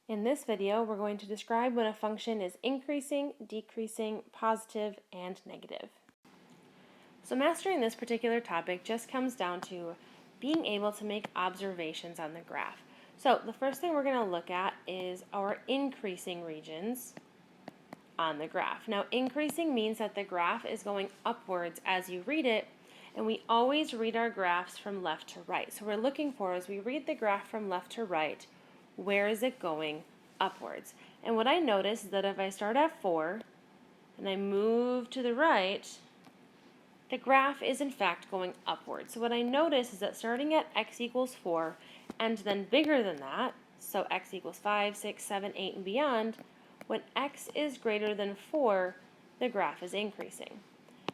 In this video, we're going to describe when a function is increasing, decreasing, positive, and negative. So mastering this particular topic just comes down to being able to make observations on the graph. So the first thing we're going to look at is our increasing regions on the graph. Now, increasing means that the graph is going upwards as you read it, and we always read our graphs from left to right. So we're looking for, as we read the graph from left to right, where is it going upwards? And what I notice is that if I start at 4 and I move to the right, the graph is in fact going upwards. So what I notice is that starting at x equals 4 and then bigger than that, so x equals 5, 6, 7, 8, and beyond, when x is greater than 4, the graph is increasing.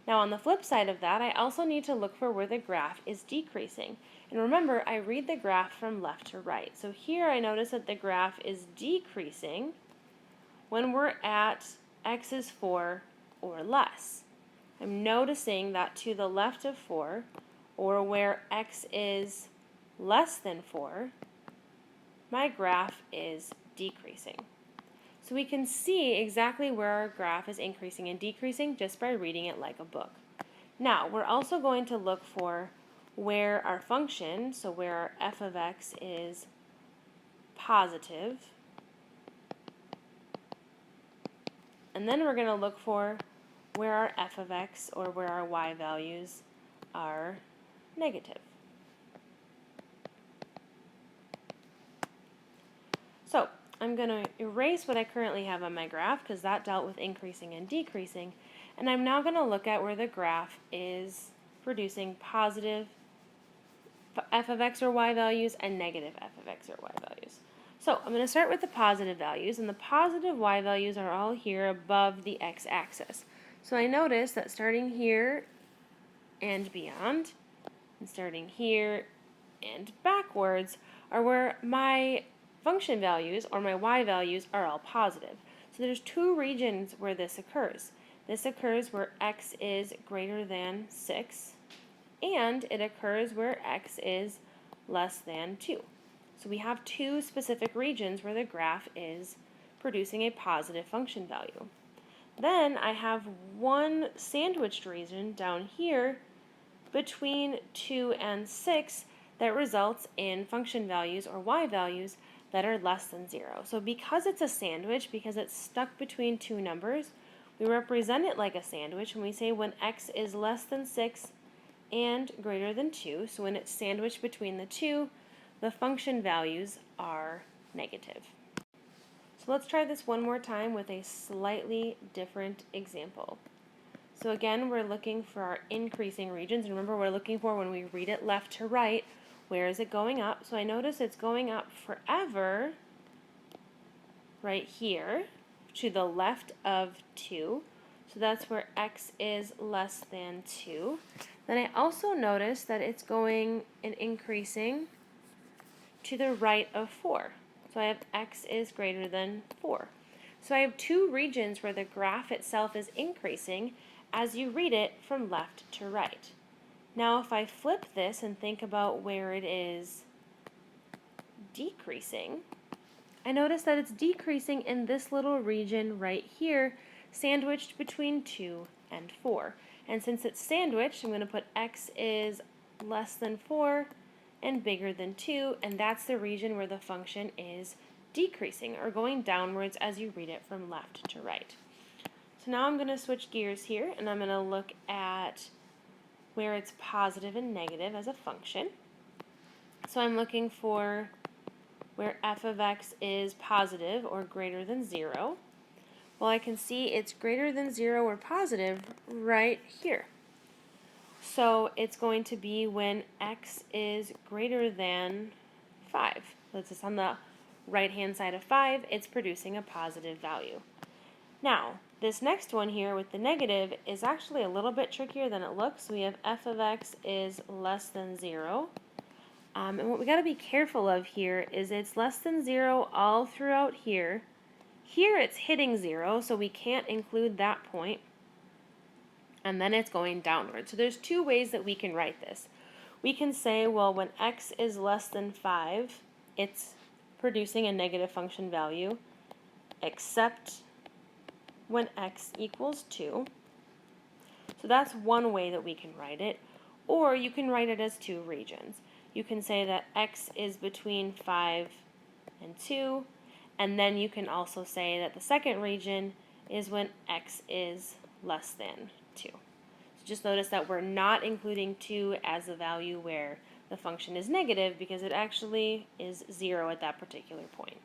Now on the flip side of that, I also need to look for where the graph is decreasing. And remember, I read the graph from left to right. So here I notice that the graph is decreasing when we're at x is 4 or less. I'm noticing that to the left of 4, or where x is less than 4, my graph is decreasing. So we can see exactly where our graph is increasing and decreasing just by reading it like a book. Now, we're also going to look for where our function, so where our f of x is positive, and then we're going to look for where our f of x, or where our y values, are negative. So I'm going to erase what I currently have on my graph because that dealt with increasing and decreasing, and I'm now going to look at where the graph is producing positive f of x or y values and negative f of x or y values. So I'm going to start with the positive values, and the positive y values are all here above the x-axis. So I notice that starting here and beyond, and starting here and backwards, are where my function values, or my y values, are all positive. So there's two regions where this occurs. This occurs where x is greater than 6, and it occurs where x is less than 2. So we have two specific regions where the graph is producing a positive function value. Then I have one sandwiched region down here between 2 and 6 that results in function values, or y values, that are less than 0. So because it's a sandwich, because it's stuck between two numbers, we represent it like a sandwich when we say when x is less than 6 and greater than 2, so when it's sandwiched between the two, the function values are negative. So let's try this one more time with a slightly different example. So again, we're looking for our increasing regions. Remember, we're looking for, when we read it left to right, where is it going up? So I notice it's going up forever right here to the left of 2. So that's where x is less than 2. Then I also notice that it's going and increasing to the right of 4. So I have x is greater than 4. So I have two regions where the graph itself is increasing as you read it from left to right. Now if I flip this and think about where it is decreasing, I notice that it's decreasing in this little region right here, sandwiched between 2 and 4. And since it's sandwiched, I'm going to put x is less than 4 and bigger than 2, and that's the region where the function is decreasing, or going downwards as you read it from left to right. So now I'm going to switch gears here, and I'm going to look at where it's positive and negative as a function. So I'm looking for where f of x is positive or greater than 0. Well, I can see it's greater than 0 or positive right here. So it's going to be when x is greater than 5. That's just on the right-hand side of 5, it's producing a positive value. Now, this next one here with the negative is actually a little bit trickier than it looks. We have f of x is less than 0. And what we got to be careful of here is it's less than 0 all throughout here. Here it's hitting 0, so we can't include that point. And then it's going downward. So there's two ways that we can write this. We can say, well, when x is less than 5, it's producing a negative function value except when x equals 2. So that's one way that we can write it. Or you can write it as two regions. You can say that x is between 5 and 2, and then you can also say that the second region is when x is less than 2. So just notice that we're not including 2 as a value where the function is negative because it actually is 0 at that particular point.